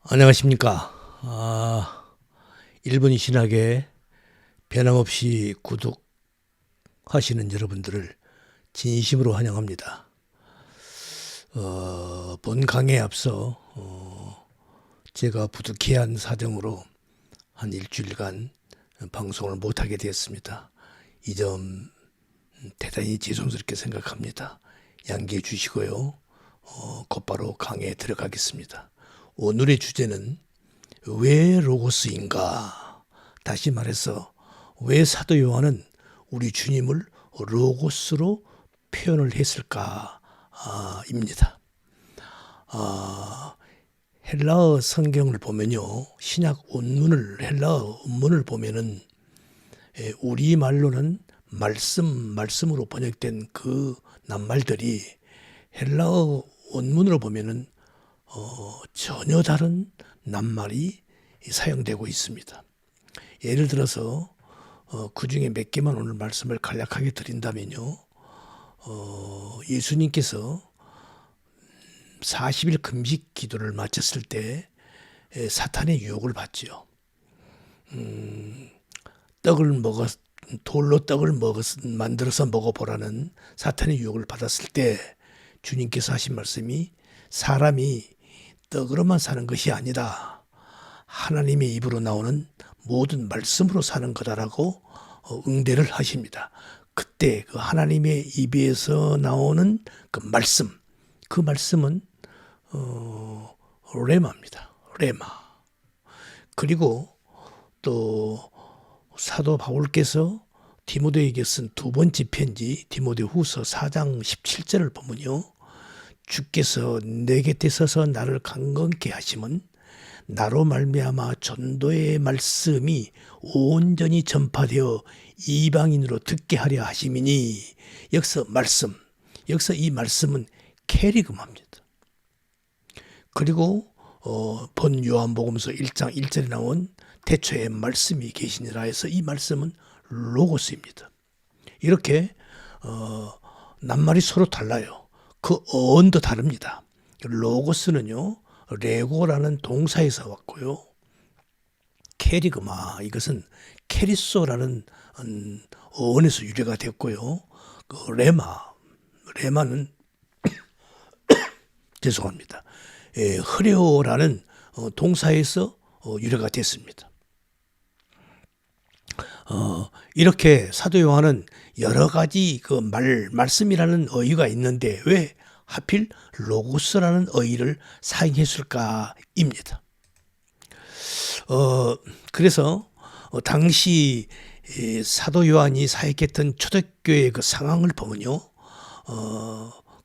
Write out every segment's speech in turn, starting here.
안녕하십니까. 1분 신학에 변함없이 구독하시는 여러분들을 진심으로 환영합니다. 본 강의에 앞서 제가 부득이한 사정으로 한 일주일간 방송을 못하게 되었습니다. 이 점 대단히 죄송스럽게 생각합니다. 양해해 주시고요. 곧바로 강의에 들어가겠습니다. 오늘의 주제는 왜 로고스인가? 다시 말해서 왜 사도 요한은 우리 주님을 로고스로 표현을 했을까? 입니다. 헬라어 성경을 보면요, 신약 원문을 헬라어 원문을 보면은 우리말로는 말씀으로 번역된 그 낱말들이 헬라어 원문으로 보면은 전혀 다른 낱말이 사용되고 있습니다. 예를 들어서 그 중에 몇 개만 오늘 말씀을 간략하게 드린다면요, 예수님께서 40일 금식 기도를 마쳤을 때 사탄의 유혹을 받지요. 돌로 떡을 만들어서 먹어보라는 사탄의 유혹을 받았을 때 주님께서 하신 말씀이 사람이 떡으로만 사는 것이 아니다. 하나님의 입으로 나오는 모든 말씀으로 사는 거다라고 응대를 하십니다. 그때 그 하나님의 입에서 나오는 그 말씀은 레마입니다. 레마. 그리고 또 사도 바울께서 디모데에게 쓴 두 번째 편지 디모데후서 4장 17절을 보면요, 주께서 내 곁에 서서 나를 강건케 하심은 나로 말미암아 전도의 말씀이 온전히 전파되어 이방인으로 듣게 하려 하심이니. 여기서 이 말씀은 캐리그마입니다. 그리고 본 요한복음서 1장 1절에 나온 태초에 말씀이 계시니라 해서 이 말씀은 로고스입니다. 이렇게 낱말이 서로 달라요. 그 어원도 다릅니다. 로고스는요, 레고라는 동사에서 왔고요, 캐리그마, 이것은 캐리소라는 어원에서 유래가 됐고요, 그 레마는 죄송합니다. 흐레오라는 동사에서 유래가 됐습니다. 이렇게 사도 요한은 여러 가지 그 말씀이라는 어휘가 있는데 왜 하필 로고스라는 어휘를 사용했을까입니다. 그래서 당시 사도 요한이 사역했던 초대교회의 그 상황을 보면요,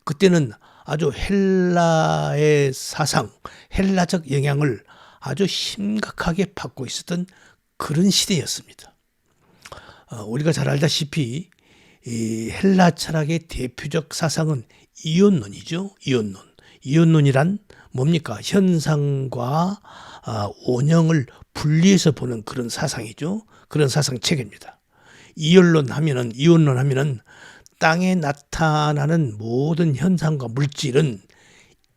그때는 아주 헬라의 사상, 헬라적 영향을 아주 심각하게 받고 있었던 그런 시대였습니다. 우리가 잘 알다시피 이 헬라 철학의 대표적 사상은 이원론이죠. 이원론이란 뭡니까? 현상과 원형을 분리해서 보는 그런 사상이죠. 그런 사상 체계입니다. 이원론 하면은 땅에 나타나는 모든 현상과 물질은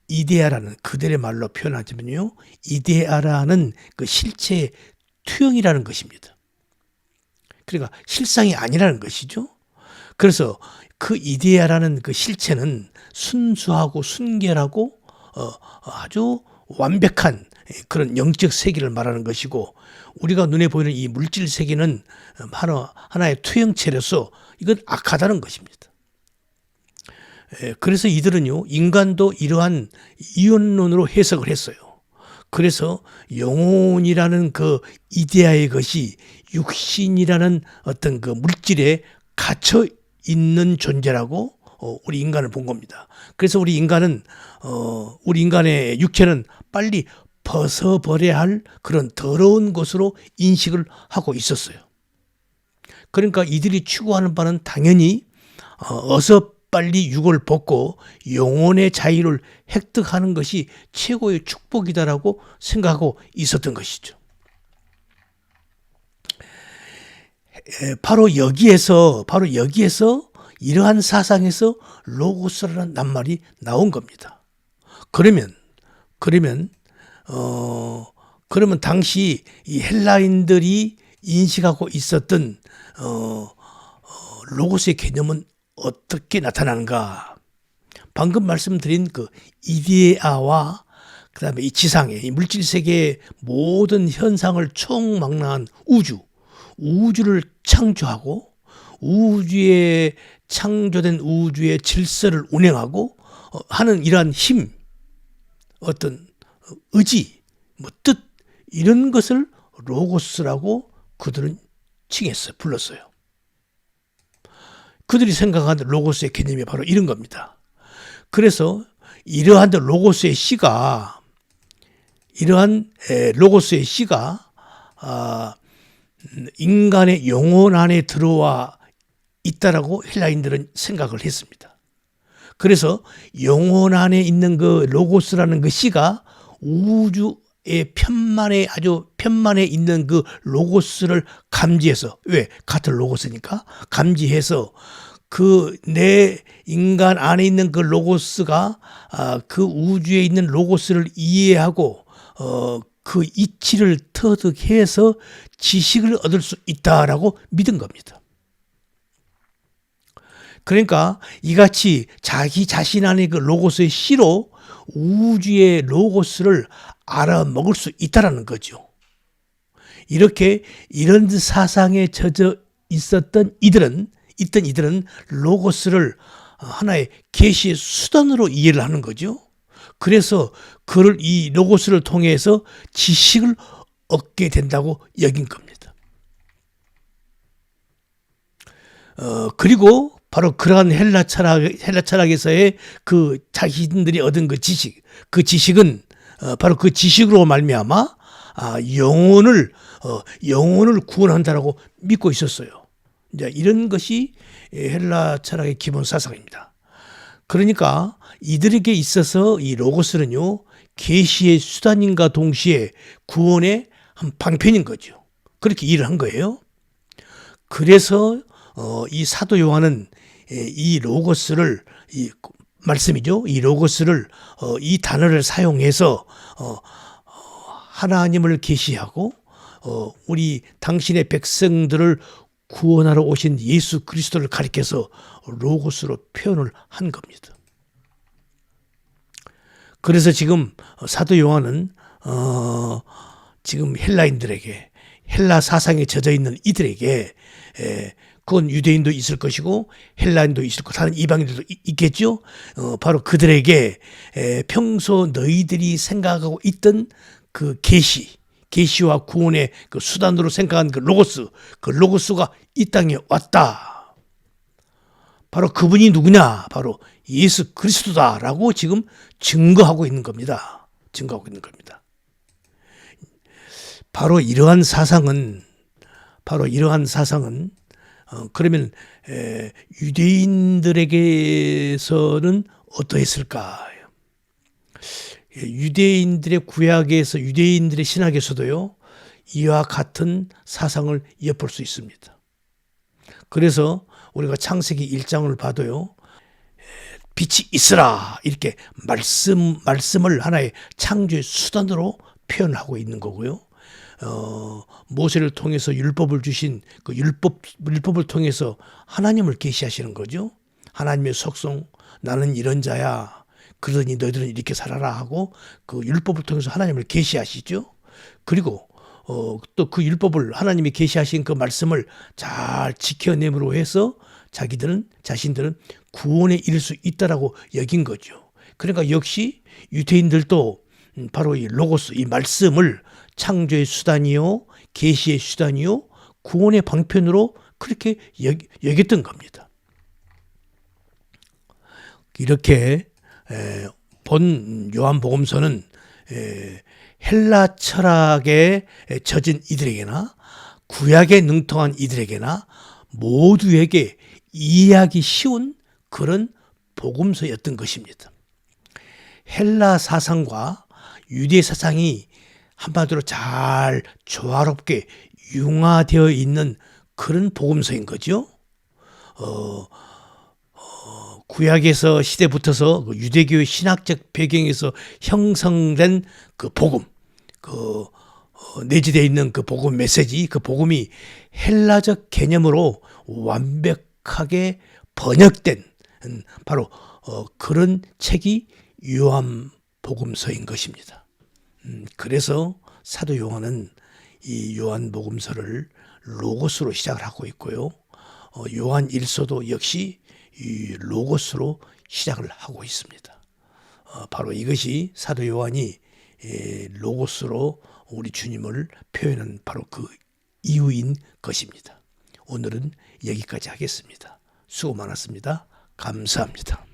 이데아라는, 그들의 말로 표현하자면요, 이데아라는 그 실체의 투영이라는 것입니다. 그러니까 실상이 아니라는 것이죠. 그래서 그 이데아라는 그 실체는 순수하고 순결하고 아주 완벽한 그런 영적 세계를 말하는 것이고, 우리가 눈에 보이는 이 물질 세계는 하나의 투영체로서 이건 악하다는 것입니다. 그래서 이들은요, 인간도 이러한 이원론으로 해석을 했어요. 그래서 영혼이라는 그 이데아의 것이 육신이라는 어떤 그 물질에 갇혀 있는 존재라고 우리 인간을 본 겁니다. 그래서 우리 인간의 육체는 빨리 벗어버려야 할 그런 더러운 것으로 인식을 하고 있었어요. 그러니까 이들이 추구하는 바는 당연히 어서 빨리 육을 벗고 영혼의 자유를 획득하는 것이 최고의 축복이다라고 생각하고 있었던 것이죠. 바로 여기에서 이러한 사상에서 로고스라는 낱말이 나온 겁니다. 그러면 그러면 당시 이 헬라인들이 인식하고 있었던 로고스의 개념은 어떻게 나타나는가? 방금 말씀드린 그 이데아와 그다음에 이 지상의 이 물질 세계의 모든 현상을 총망라한 우주를 창조하고 우주에 창조된 우주의 질서를 운행하고 하는 이러한 힘, 어떤 의지, 뜻 이런 것을 로고스라고 그들은 칭했어요. 불렀어요. 그들이 생각하는 로고스의 개념이 바로 이런 겁니다. 그래서 이러한 로고스의 씨가 인간의 영혼 안에 들어와 있다라고 헬라인들은 생각을 했습니다. 그래서 영혼 안에 있는 그 로고스라는 그 씨가 우주의 아주 편만에 있는 그 로고스를 감지해서, 왜? 같은 로고스니까 감지해서 그 내 인간 안에 있는 그 로고스가 그 우주에 있는 로고스를 이해하고 그 이치를 터득해서 지식을 얻을 수 있다라고 믿은 겁니다. 그러니까 이같이 자기 자신 안에 그 로고스의 씨로 우주의 로고스를 알아먹을 수 있다라는 거죠. 이렇게 이런 사상에 젖어 있던 이들은 로고스를 하나의 계시의 수단으로 이해를 하는 거죠. 그래서 그를 이 로고스를 통해서 지식을 얻게 된다고 여긴 겁니다. 그리고 바로 그러한 헬라 철학에서의 그 자신들이 얻은 그 지식은 바로 그 지식으로 말미암아 영혼을 구원한다라고 믿고 있었어요. 이제 이런 것이 헬라 철학의 기본 사상입니다. 그러니까 이들에게 있어서 이 로고스는요, 계시의 수단인가 동시에 구원의 한 방편인 거죠. 그렇게 일을 한 거예요. 그래서 이 사도 요한은 이 로고스를 이 말씀이죠. 이 로고스를 이 단어를 사용해서 하나님을 계시하고 우리 당신의 백성들을 구원하러 오신 예수 그리스도를 가리켜서 로고스로 표현을 한 겁니다. 그래서 지금 사도 요한은 지금 헬라인들에게, 헬라 사상에 젖어 있는 이들에게, 그건 유대인도 있을 것이고 헬라인도 있을 것이고 다른 이방인들도 있겠죠. 바로 그들에게 평소 너희들이 생각하고 있던 그 계시와 구원의 그 수단으로 생각한 그 로고스가 이 땅에 왔다. 바로 그분이 누구냐? 바로 예수 그리스도다라고 지금 증거하고 있는 겁니다. 바로 이러한 사상은 그러면 유대인들에게서는 어떠했을까? 유대인들의 구약에서, 유대인들의 신학에서도요, 이와 같은 사상을 엿볼 수 있습니다. 그래서 우리가 창세기 1장을 봐도요, 빛이 있으라 이렇게 말씀을 하나의 창조의 수단으로 표현하고 있는 거고요. 모세를 통해서 율법을 주신 그 율법을 통해서 하나님을 계시하시는 거죠. 하나님의 속성, 나는 이런 자야, 그러니 너희들은 이렇게 살아라 하고 그 율법을 통해서 하나님을 계시하시죠. 그리고 또 그 율법을 하나님이 계시하신 그 말씀을 잘 지켜냄으로 해서 자신들은 구원에 이를 수 있다라고 여긴 거죠. 그러니까 역시 유대인들도 바로 이 로고스, 이 말씀을 창조의 수단이요, 계시의 수단이요, 구원의 방편으로 그렇게 여겼던 겁니다. 이렇게 본 요한복음서는 헬라 철학에 젖은 이들에게나 구약에 능통한 이들에게나 모두에게 이해하기 쉬운 그런 복음서였던 것입니다. 헬라 사상과 유대 사상이 한마디로 잘 조화롭게 융화되어 있는 그런 복음서인 거죠. 구약에서 시대부터서 유대교의 신학적 배경에서 형성된 그 복음, 내재되어 있는 그 복음 메시지, 그 복음이 헬라적 개념으로 완벽하게 번역된 바로 그런 책이 요한복음서인 것입니다. 그래서 사도 요한은 이 요한복음서를 로고스로 시작을 하고 있고요. 요한 1서도 역시 이 로고스로 시작을 하고 있습니다. 바로 이것이 사도 요한이 로고스로 우리 주님을 표현한 바로 그 이유인 것입니다. 오늘은 여기까지 하겠습니다. 수고 많았습니다. 감사합니다.